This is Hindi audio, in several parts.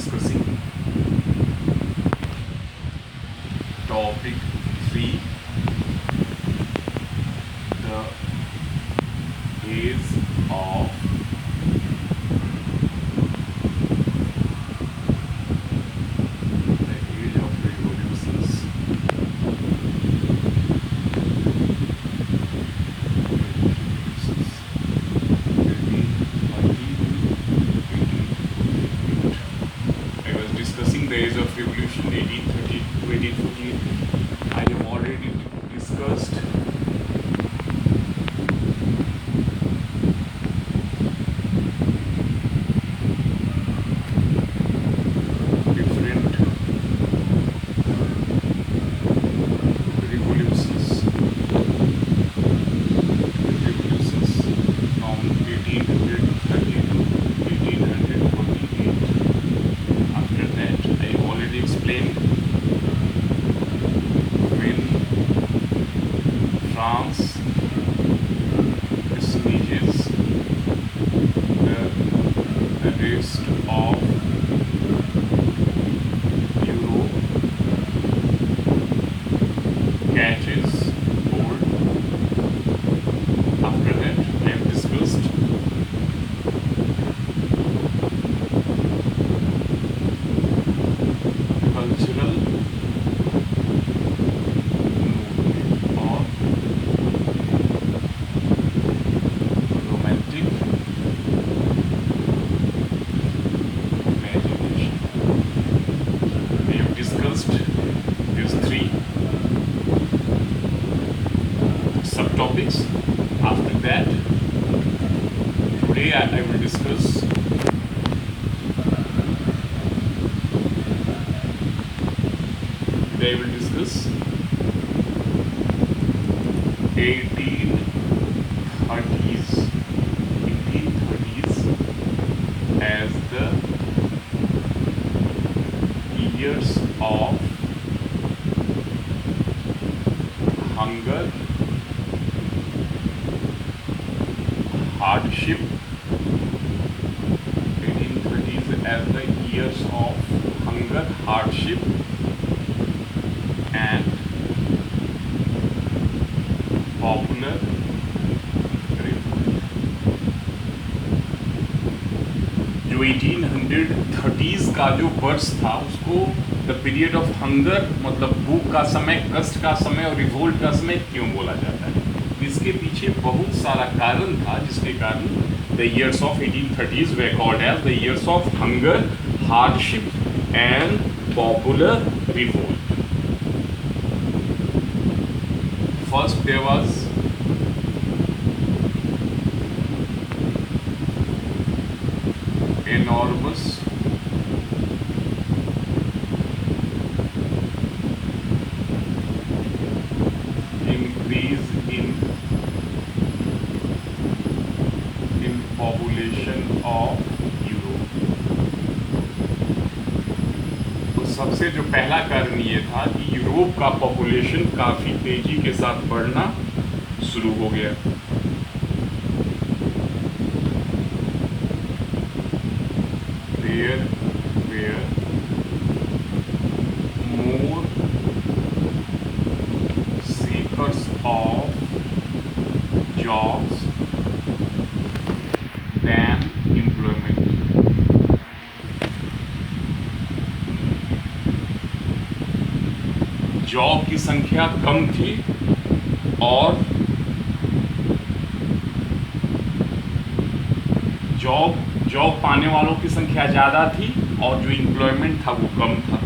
discussing topic 3, the age of revolutions. I was discussing the age of revolution 1830 to 1848. I have already discussed different revolutions from 1830 to 1848. After that, I already explained when France sneezes, the rest of Europe catches cold. After that, I have discussed cultural movement or romantic imagination. We have discussed these three subtopics. After that, today I will discuss Today I will discuss 1830s as the years of hunger, hardship. 1830s as the years of hunger, hardship, and popular revolt. जो 1830s का जो वर्ष था उसको द पीरियड ऑफ हंगर मतलब भूख का समय, कष्ट का समय और रिवोल्ट का समय क्यों बोला जाता है? इसके पीछे बहुत सारा कारण था जिसके कारण the years of 1830s were called as the years of hunger, hardship and popular revolt. First there was enormous increase in population of Europe. तो सबसे जो पहला कारण ये था कि यूरोप का पॉपुलेशन काफी तेजी के साथ बढ़ना शुरू हो गया. There were more seekers of jobs than employment. Job की संख्या कम थी और जॉब पाने वालों की संख्या ज़्यादा थी और जो एम्प्लॉयमेंट था वो कम था.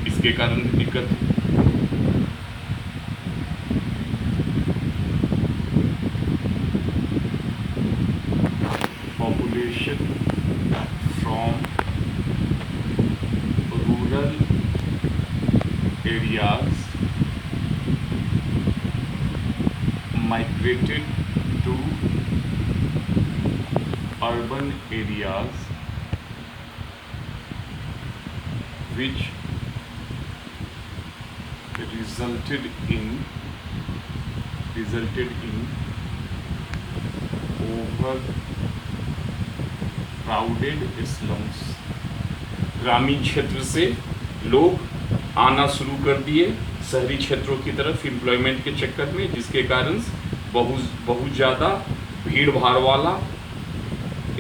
इसके कारण दिक्कत थी. Population from rural areas migrated to urban areas, which resulted in overcrowded slums. ग्रामीण क्षेत्र से लोग आना शुरू कर दिए शहरी क्षेत्रों की तरफ एम्प्लॉयमेंट के चक्कर में, जिसके कारण बहुत ज़्यादा भीड़ भाड़ वाला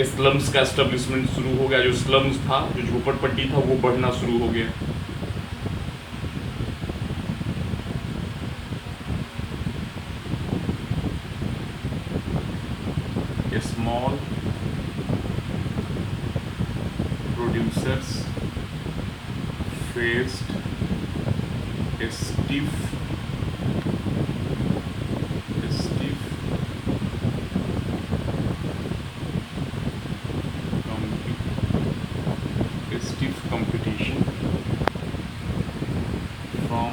स्लम्स का एस्टेब्लिशमेंट शुरू हो गया। जो स्लम्स था, जो झोपड़पट्टी था, वो बढ़ना शुरू हो गया। Small producers faced a stiff competition from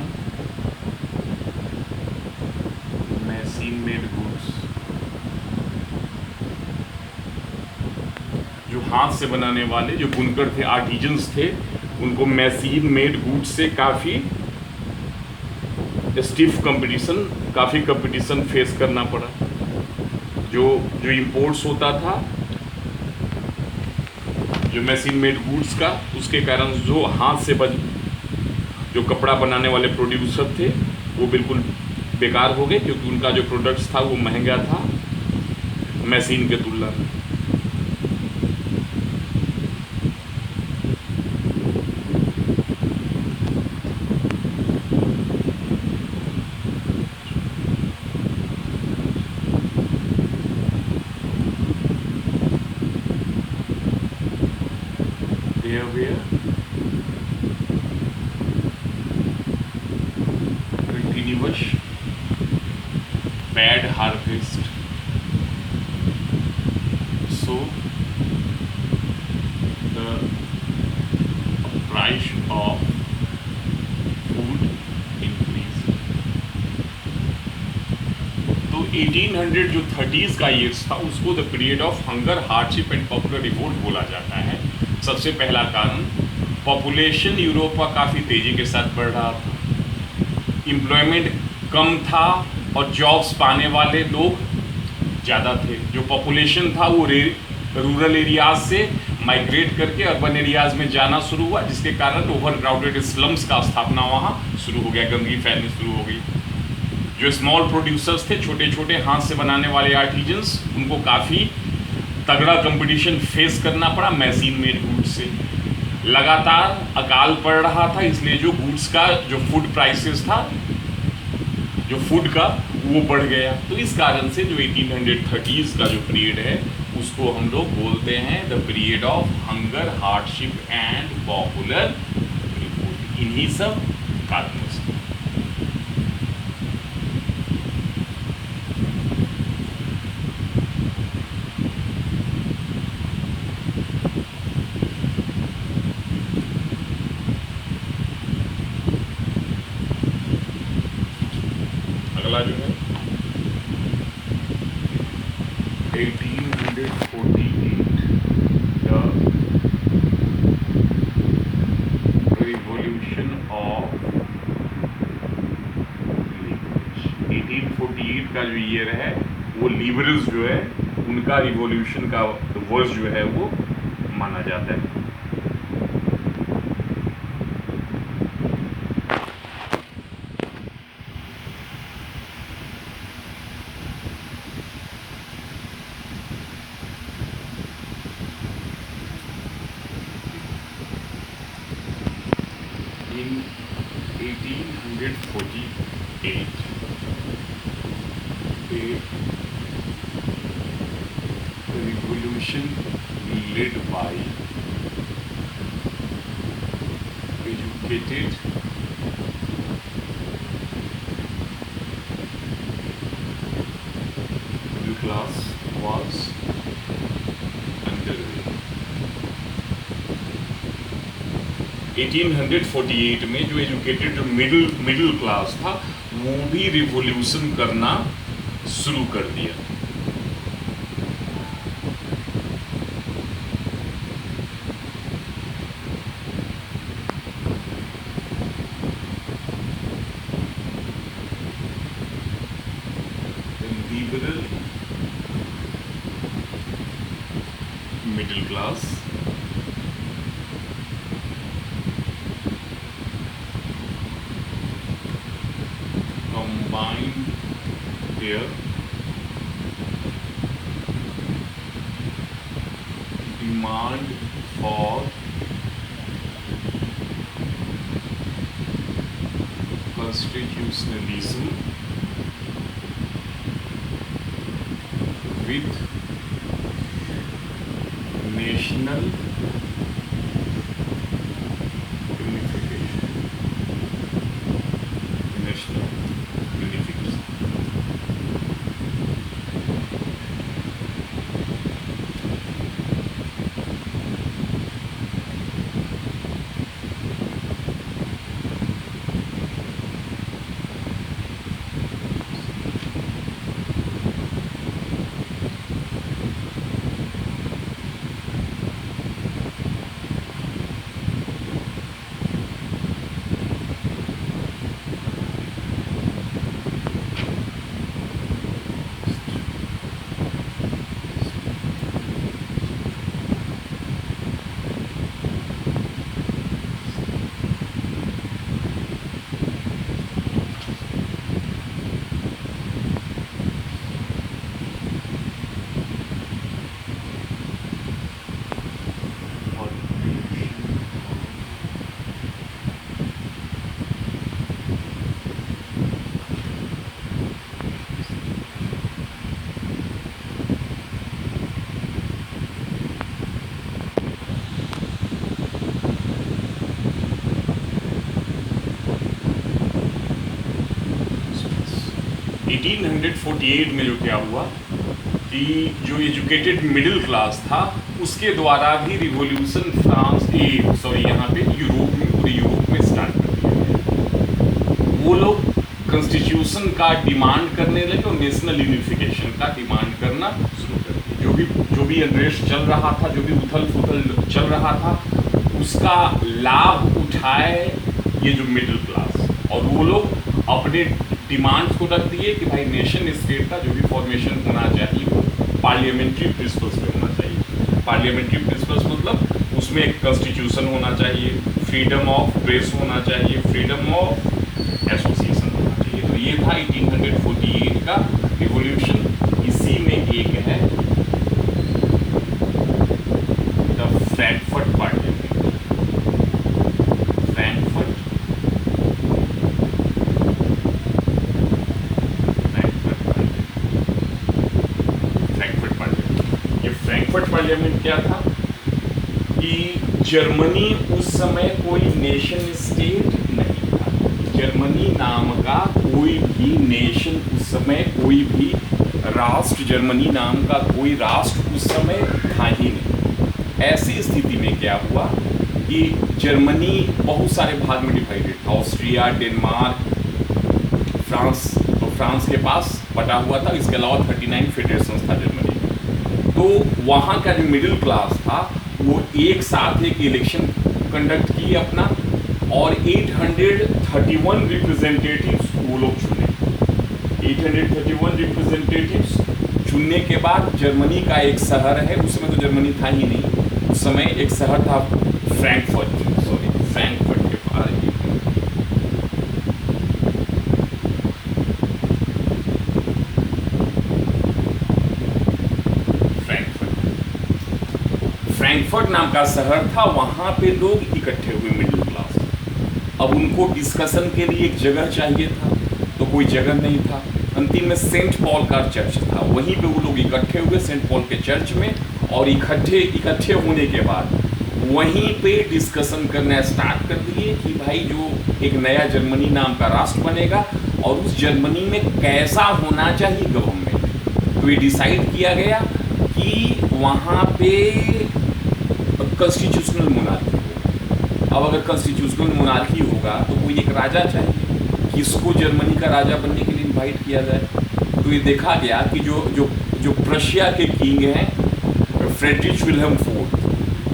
machine made goods। जो हाथ से बनाने वाले जो बुनकर थे, आर्टिजन्स थे, उनको मशीन मेड गुड्स से काफ़ी स्टिफ कंपटीशन फेस करना पड़ा। जो इंपोर्ट्स होता था जो मशीन मेड गुड्स का, उसके कारण जो हाथ से जो कपड़ा बनाने वाले प्रोड्यूसर थे वो बिल्कुल बेकार हो गए, क्योंकि उनका जो प्रोडक्ट्स था वो महंगा था मशीन के तुलना में। There were continuous bad harvest, so the price of food increased। तो 1800 जो 30s का ईयर्स था, उसको the period of hunger, hardship and popular revolt बोला जाता है। सबसे पहला कारण, पॉपुलेशन यूरोप का काफ़ी तेज़ी के साथ बढ़ रहा था, एम्प्लॉयमेंट कम था और जॉब्स पाने वाले लोग ज़्यादा थे। जो पॉपुलेशन था वो रूरल एरियाज से माइग्रेट करके अर्बन एरियाज में जाना शुरू हुआ, जिसके कारण ओवर क्राउडेड स्लम्स का स्थापना वहाँ शुरू हो गया, गंदगी फैलनी शुरू हो गई। जो स्मॉल प्रोड्यूसर्स थे, छोटे छोटे हाथ से बनाने वाले आर्टिजन्स, उनको काफ़ी तगड़ा कंपटीशन फेस करना पड़ा मशीन मेड गुड्स से। लगातार अकाल पड़ रहा था, इसलिए जो गुड्स का जो फूड प्राइसेस था, जो फूड का, वो बढ़ गया। तो इस कारण से जो 1830s का जो पीरियड है, उसको हम लोग बोलते हैं the period of hunger, hardship and popular revolt. इन्हीं सब कारणों से। अगला जो है 1848, द रिवॉल्यूशन ऑफ लीवरेज। 1848 का जो ईयर है, वो लीवरेज जो है उनका रिवॉल्यूशन का वर्ष जो है वो माना जाता है। In 1848, a revolution led by educated middle class was underway। 1848 में जो एजुकेटेड जो मिडिल क्लास था, वो भी रिवॉल्यूशन करना शुरू कर दिया। Liberal middle class their demand for constitutionalism with national unification. National unification. Eighteen 1848 में जो क्या हुआ कि जो एजुकेटेड मिडिल क्लास था उसके द्वारा भी रिवॉल्यूशन यहाँ पे यूरोप में, पूरे यूरोप में स्टार्ट कर दिया गया। वो लोग कॉन्स्टिट्यूशन का डिमांड करने लगे और नेशनल यूनिफिकेशन का डिमांड करना शुरू कर दिया। जो भी अनरेस्ट चल रहा था, जो भी उथल पुथल चल रहा था, उसका लाभ उठाए ये जो मिडिल क्लास, और वो लोग अपने डिमांड्स को रख दिए कि भाई नेशन स्टेट का जो भी फॉर्मेशन होना चाहिए वो पार्लियामेंट्री प्रिंसिपल्स पे होना चाहिए। पार्लियामेंट्री प्रिंसिपल्स मतलब उसमें एक कॉन्स्टिट्यूशन होना चाहिए, फ्रीडम ऑफ प्रेस होना चाहिए, फ्रीडम ऑफ एसोसिएशन होना चाहिए। तो ये था 1848 का रिवॉल्यूशन। इसी में एक है द फ्रैंकफर्ट पार्लियामेंट। पार्लियामेंट क्या था कि जर्मनी उस समय कोई नेशन स्टेट नहीं था। जर्मनी नाम का कोई भी नेशन उस समय, कोई भी राष्ट्र, जर्मनी नाम का कोई राष्ट्र उस समय था ही नहीं। ऐसी स्थिति में क्या हुआ कि जर्मनी बहुत सारे भाग में डिवाइडेड था। ऑस्ट्रिया, डेनमार्क, फ्रांस, तो फ्रांस के पास बटा हुआ था। इसके अलावा 39 फेडरेशन था जर्मनी। तो वहाँ का जो मिडिल क्लास था वो एक साथ एक इलेक्शन कंडक्ट किए अपना, और 831 रिप्रेजेंटेटिव्स वो लोग चुने। 831 रिप्रेजेंटेटिव्स चुनने के बाद जर्मनी का एक शहर है, उस समय तो जर्मनी था ही नहीं, उस समय एक शहर था फ्रैंकफर्ट के पास। फ्रैंकफर्ट नाम का शहर था, वहाँ पे लोग इकट्ठे हुए मिडिल क्लास। अब उनको डिस्कशन के लिए एक जगह चाहिए था, तो कोई जगह नहीं था। अंतिम में सेंट पॉल का चर्च था, वहीं पे वो लोग इकट्ठे हुए सेंट पॉल के चर्च में, और इकट्ठे होने के बाद वहीं पे डिस्कशन करना स्टार्ट कर दिए कि भाई जो एक नया जर्मनी नाम का राष्ट्र बनेगा और उस जर्मनी में कैसा होना चाहिए गवर्नमेंट। तो ये डिसाइड किया गया कि वहाँ पे कॉन्स्टिट्यूशनल मोनार्की हो। अब अगर कॉन्स्टिट्यूशनल मोनार्की होगा तो कोई एक राजा चाहिए, किसको जर्मनी का राजा बनने के लिए इनवाइट किया जाए। तो ये देखा गया कि जो प्रशिया के किंग हैं फ्रेडरिक विल्हेम फोर्थ,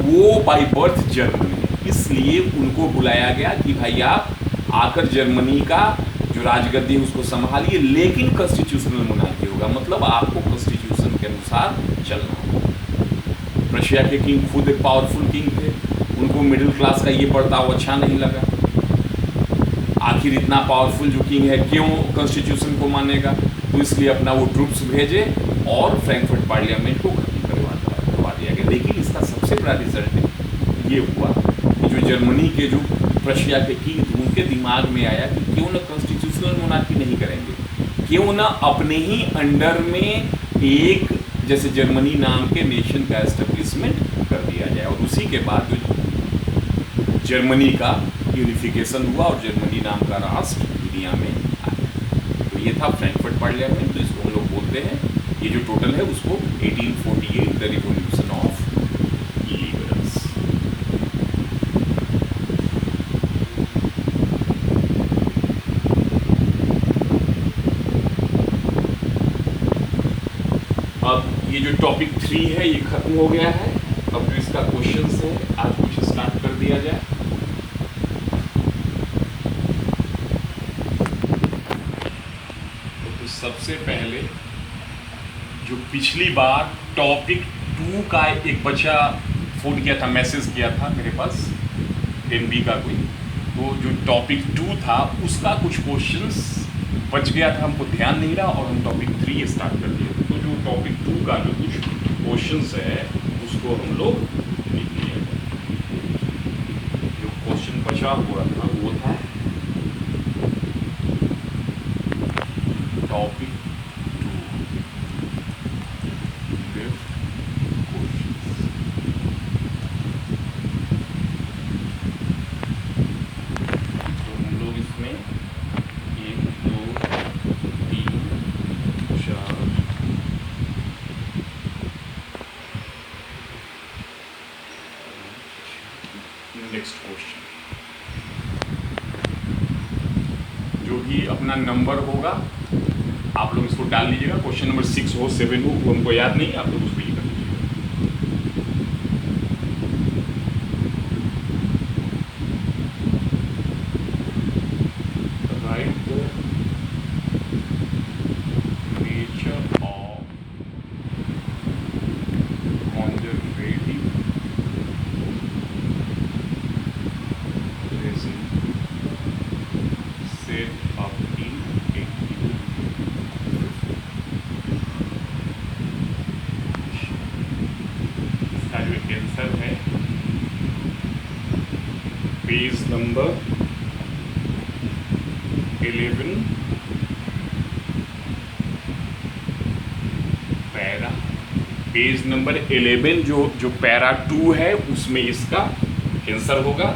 वो बाय बर्थ जर्मन है, इसलिए उनको बुलाया गया कि भाई आप आकर जर्मनी का जो राजगद्दी है उसको संभालिए, लेकिन कॉन्स्टिट्यूशनल मोनार्की होगा, मतलब आपको कॉन्स्टिट्यूशन के अनुसार चलना होगा। रशिया के किंग खुद एक पावरफुल किंग थे, उनको मिडिल क्लास का ये बर्ताव अच्छा नहीं लगा। आखिर इतना पावरफुल जो किंग है क्यों कॉन्स्टिट्यूशन को मानेगा, तो इसलिए अपना वो ट्रूप्स भेजे और फ्रैंकफर्ट पार्लियामेंट को खत्म करवा दिया गया। लेकिन इसका सबसे बड़ा रिजल्ट ये हुआ कि जो जर्मनी के जो प्रशिया के किंग थे उनके दिमाग में आया कि क्यों ना कॉन्स्टिट्यूशनल मोनार्की नहीं करेंगे, क्यों ना अपने ही अंडर में एक जैसे जर्मनी नाम के नेशन का एस्टेब्लिशमेंट कर दिया जाए। और उसी के बाद जो जर्मनी का यूनिफिकेशन हुआ और जर्मनी नाम का राष्ट्र दुनिया में आया। तो ये था फ्रैंकफर्ट पार्लियामेंट, तो इसको हम लोग बोलते हैं, ये जो टोटल है उसको 1848 द रिवॉल्यूशन ऑफ लिबरल्स। अब ये जो टॉपिक 3 है ये खत्म हो गया है। अब जो इसका क्वेश्चन है आज कुछ स्टार्ट कर दिया जाए। तो सबसे पहले जो पिछली बार टॉपिक 2 का एक बच्चा फोन किया था, मैसेज किया था मेरे पास एनबी का कोई, तो जो टॉपिक 2 था उसका कुछ क्वेश्चंस बच गया था, हमको ध्यान नहीं रहा और हम टॉपिक 3 स्टार्ट कर दिए। तो जो टॉपिक 2 का जो कुछ क्वेश्चंस है उसको हम लोग लिख लिए। जो क्वेश्चन बचा हुआ था वो था टॉपिक 2 तो हम लोग इसमें 1 2 3 4 नेक्स्ट क्वेश्चन, जो भी अपना नंबर होगा आप लोग इसको डाल लीजिएगा। क्वेश्चन नंबर 6 हो 7 हो वो हमको याद नहीं, आप लोग उसको ये कर लीजिएगा। Right the nature of conservative set up in 1850। इसका जो आंसर है page number 11 para, page number 11 जो पैरा 2 है उसमें इसका आंसर होगा।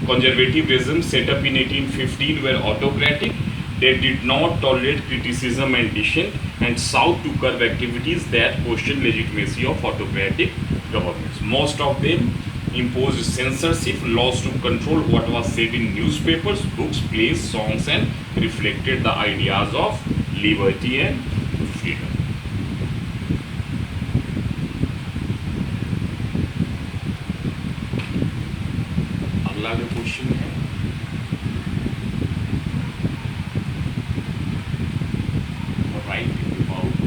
Conservative regime set up in 1815 were autocratic. They did not tolerate criticism and dissent and sought to curb activities that questioned legitimacy of autocratic governments. Most of them imposed censorship laws to control what was said in newspapers, books, plays, songs, and reflected the ideas of liberty and freedom. अगला जो क्वेश्चन है right about the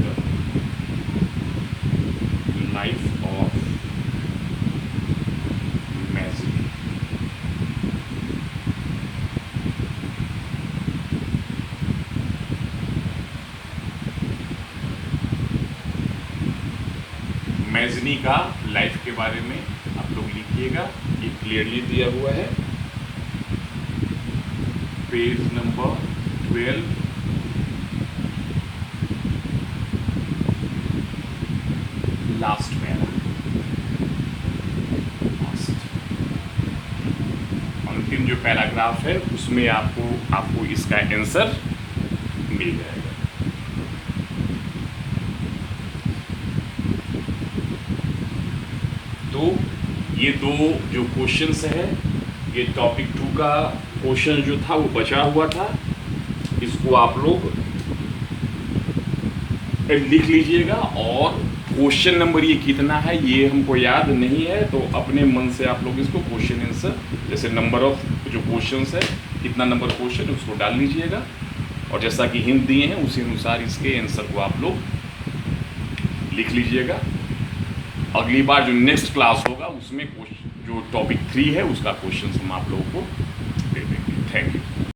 life of Mazzini. Mazzini का लाइफ के बारे में आप लोग लिखिएगा, ये क्लियरली दिया हुआ है पेज नंबर 12 लास्ट पैरा, अंतिम जो पैराग्राफ है उसमें आपको इसका आंसर मिल जाएगा। तो ये दो जो क्वेश्चंस है, ये टॉपिक 2 का क्वेश्चन जो था वो बचा हुआ था, इसको आप लोग लिख लीजिएगा। और क्वेश्चन नंबर ये कितना है ये हमको याद नहीं है, तो अपने मन से आप लोग इसको क्वेश्चन आंसर जैसे नंबर ऑफ जो क्वेश्चंस है कितना नंबर क्वेश्चन है उसको डाल लीजिएगा, और जैसा कि हिंट दिए हैं उसी अनुसार इसके आंसर को आप लोग लिख लीजिएगा। अगली बार जो नेक्स्ट क्लास होगा उसमें जो टॉपिक 3 है उसका क्वेश्चन हम आप लोगों को दे देंगे। Thank you.